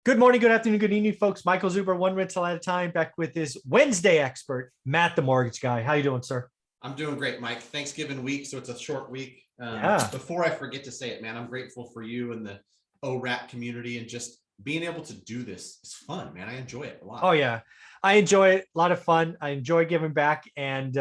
Good morning, good afternoon, good evening, folks. Michael Zuber, one rental at a time, back with his Wednesday expert, Matt, the mortgage guy. How you doing, sir? I'm doing great, Mike. Thanksgiving week, so it's a short week. Yeah. Before I forget to say it, man, I'm grateful for you and the ORAP community, and just being able to do this is fun, man. I enjoy it a lot. Oh, yeah. I enjoy it. A lot of fun. I enjoy giving back. And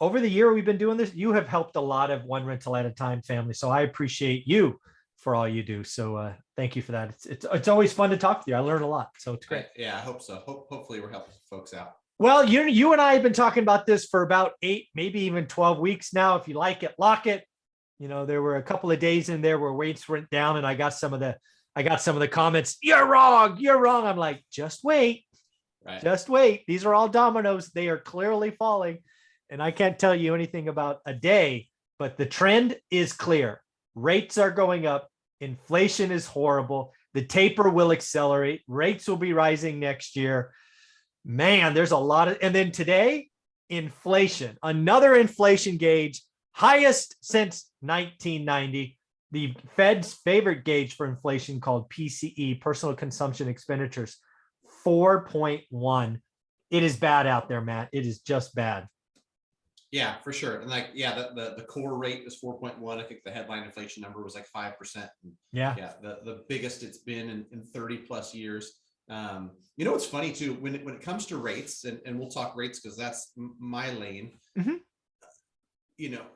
over the year we've been doing this, you have helped a lot of one rental at a time family. So I appreciate you for all you do. So thank you for that. It's always fun to talk to you. I learn a lot. So it's great. Yeah, I hope so. Hopefully we're helping folks out. Well, you and I have been talking about this for about 8, maybe even 12 weeks now. If you like it, lock it. There were a couple of days in there where weights went down, and I got some of the comments. You're wrong. You're wrong. I'm like, just wait. Right. Just wait. These are all dominoes. They are clearly falling. And I can't tell you anything about a day, but the trend is clear. Rates are going up. Inflation is horrible. The taper will accelerate. Rates will be rising next year. Man, there's a lot of, and then today, inflation, another inflation gauge, highest since 1990. The Fed's favorite gauge for inflation, called PCE, personal consumption expenditures, 4.1. It is bad out there, Matt. It is just bad. Yeah, for sure. And the core rate is 4.1. I think the headline inflation number was like 5%. Yeah. The biggest it's been in 30 plus years. What's funny too, when it comes to rates, and we'll talk rates because that's my lane. Mm-hmm.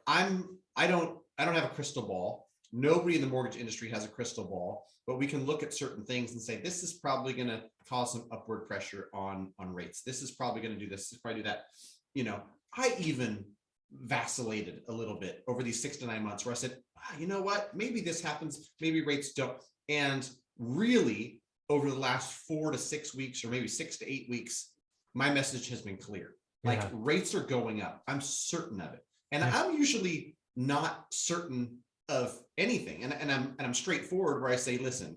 I don't have a crystal ball. Nobody in the mortgage industry has a crystal ball, but we can look at certain things and say, this is probably going to cause some upward pressure on rates. This is probably going to do this. This is probably do that. I even vacillated a little bit over these 6 to 9 months where I said, you know what, maybe this happens, maybe rates don't. And really, over the last 4 to 6 weeks, or maybe 6 to 8 weeks, my message has been clear. Like, rates are going up. I'm certain of it. And I'm usually not certain of anything. And I'm straightforward where I say, listen,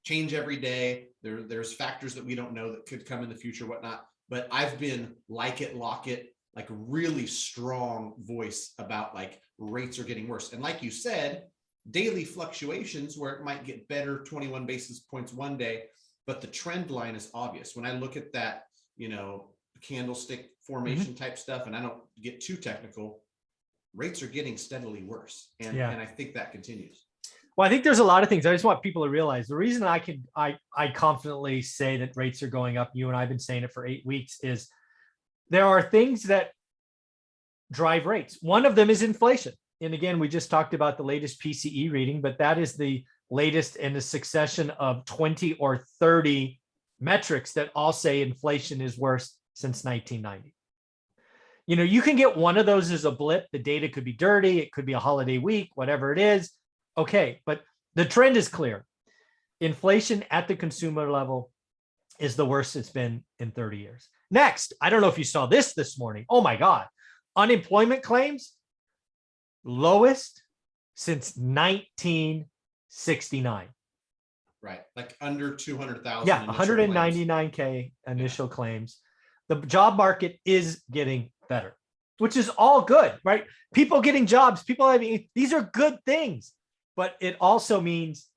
change every day. There's factors that we don't know that could come in the future, whatnot. But I've been like it, lock it, like really strong voice about like rates are getting worse. And like you said, daily fluctuations where it might get better 21 basis points one day, but the trend line is obvious. When I look at that, candlestick formation type stuff, and I don't get too technical, rates are getting steadily worse. And I think that continues. Well, I think there's a lot of things. I just want people to realize the reason I confidently say that rates are going up, you and I've been saying it for 8 weeks, is there are things that drive rates. One of them is inflation. And again, we just talked about the latest PCE reading, but that is the latest in a succession of 20 or 30 metrics that all say inflation is worse since 1990. You can get one of those as a blip. The data could be dirty. It could be a holiday week, whatever it is. Okay, but the trend is clear. Inflation at the consumer level is the worst it's been in 30 years. Next, I don't know if you saw this morning. Oh my God. Unemployment claims, lowest since 1969. Right, like under 200,000. Yeah, 199K initial claims. The job market is getting better, which is all good, right? People getting jobs, these are good things. But it also means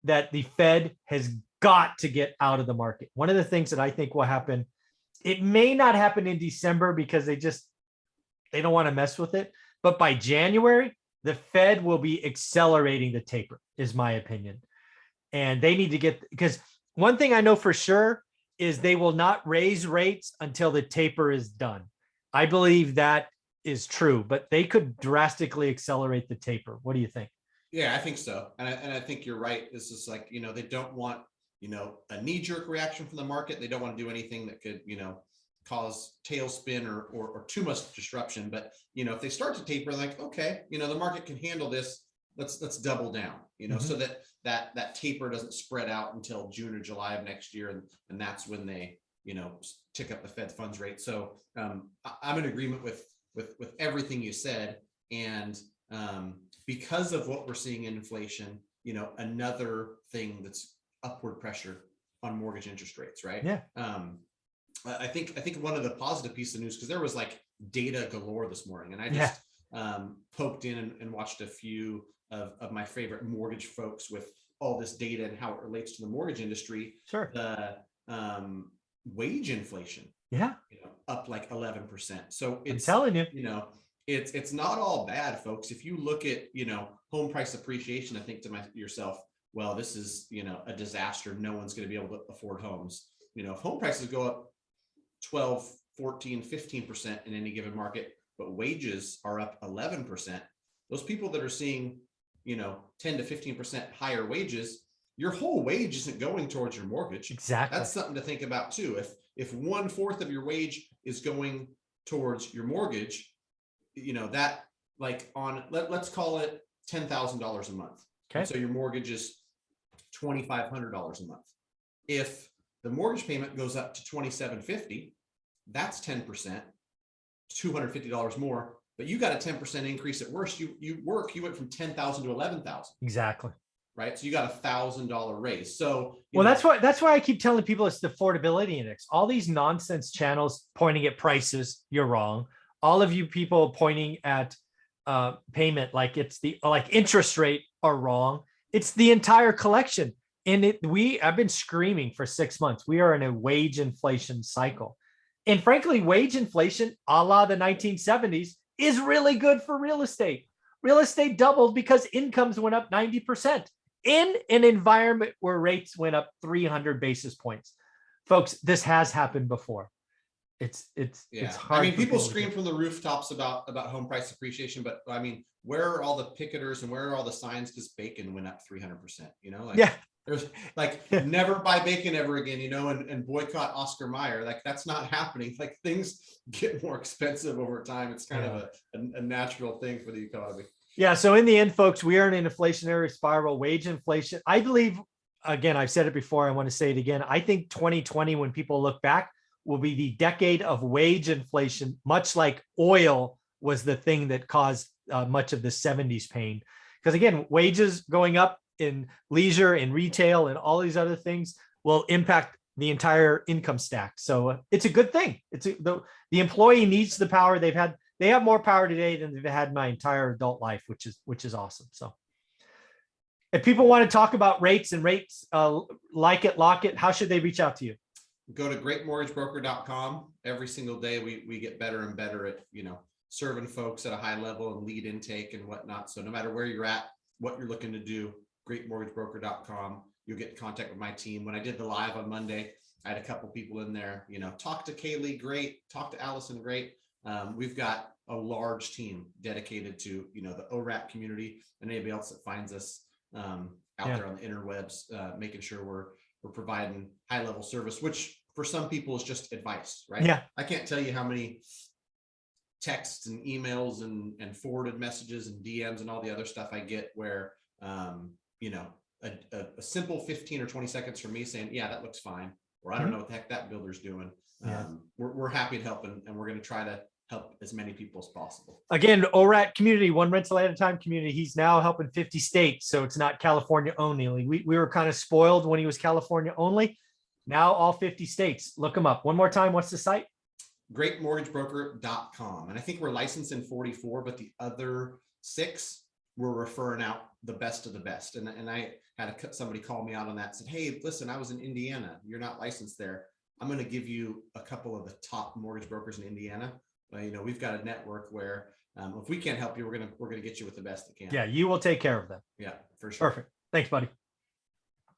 that the Fed has got to get out of the market. One of the things that I think will happen, it may not happen in December because they don't want to mess with it. But by January, the Fed will be accelerating the taper, is my opinion. And they need to because one thing I know for sure is they will not raise rates until the taper is done. I believe that is true, but they could drastically accelerate the taper. What do you think? Yeah, I think so. And I think you're right. This is like, they don't want, a knee-jerk reaction from the market. They don't want to do anything that could, cause tailspin or too much disruption. But, if they start to taper, like, okay, the market can handle this. Let's double down, so that taper doesn't spread out until June or July of next year. And that's when they, tick up the Fed funds rate. So I'm in agreement with everything you said. And because of what we're seeing in inflation, another thing that's upward pressure on mortgage interest rates, right? Yeah. I think one of the positive pieces of news, because there was like data galore this morning, and I just poked in and watched a few of my favorite mortgage folks with all this data and how it relates to the mortgage industry, Sure. the wage inflation, Yeah. up like 11%. So I'm it's, telling you. it's not all bad, folks. If you look at, home price appreciation, I think to yourself, well, this is, a disaster. No one's going to be able to afford homes. If home prices go up 12, 14, 15% in any given market, but wages are up 11%, those people that are seeing, 10 to 15% higher wages, your whole wage isn't going towards your mortgage. Exactly. That's something to think about too. If 1/4 of your wage is going towards your mortgage, that like let's call it $10,000 a month. Okay. And so your mortgage is $2,500 a month. If the mortgage payment goes up to $2,750, that's 10%, $250 more. But you got a 10% increase at worst. You went from 10,000 to 11,000. Exactly. Right. So you got $1,000 raise. So well, that's why I keep telling people it's the affordability index. All these nonsense channels pointing at prices, you're wrong. All of you people pointing at payment like it's like interest rate are wrong. It's the entire collection. And I've been screaming for 6 months. We are in a wage inflation cycle. And frankly, wage inflation, a la the 1970s, is really good for real estate. Real estate doubled because incomes went up 90% in an environment where rates went up 300 basis points. Folks, this has happened before. It's hard. I mean, people scream from the rooftops about home price appreciation, but I mean, where are all the picketers and where are all the signs? Because bacon went up 300%. There's like never buy bacon ever again, and boycott Oscar Mayer. Like that's not happening. Like things get more expensive over time. It's kind of a natural thing for the economy. Yeah. So in the end, folks, we are in an inflationary spiral, wage inflation. I believe, again, I've said it before. I want to say it again. I think 2020, when people look back, will be the decade of wage inflation, much like oil was the thing that caused much of the 70s pain. Because again, wages going up in leisure and retail and all these other things will impact the entire income stack. So it's a good thing. The employee needs the power they've had. They have more power today than they've had my entire adult life, which is awesome. So if people want to talk about rates, like it, lock it, how should they reach out to you? Go to greatmortgagebroker.com. Every single day we get better and better at, serving folks at a high level and lead intake and whatnot. So no matter where you're at, what you're looking to do, greatmortgagebroker.com. You'll get in contact with my team. When I did the live on Monday, I had a couple people in there, talk to Kaylee, great. Talk to Allison, great. We've got a large team dedicated to, the ORAP community and anybody else that finds us out there on the interwebs, making sure we're providing high level service, which for some people is just advice, right? Yeah. I can't tell you how many texts and emails and forwarded messages and DMs and all the other stuff I get where, a simple 15 or 20 seconds from me saying, yeah, that looks fine. Or I don't know what the heck that builder's doing. We're happy to help and we're going to try to help as many people as possible. Again, ORAT community, one rental at a time community. He's now helping 50 states. So it's not California only. We were kind of spoiled when he was California only. Now all 50 states. Look him up. One more time. What's the site? greatmortgagebroker.com. And I think we're licensed in 44, but the other 6 we're referring out the best of the best. And I had somebody call me out on that and said, hey, listen, I was in Indiana. You're not licensed there. I'm going to give you a couple of the top mortgage brokers in Indiana. We've got a network where if we can't help you, we're going to get you with the best that can. Yeah, you will take care of them. Yeah, for sure. Perfect. Thanks, buddy.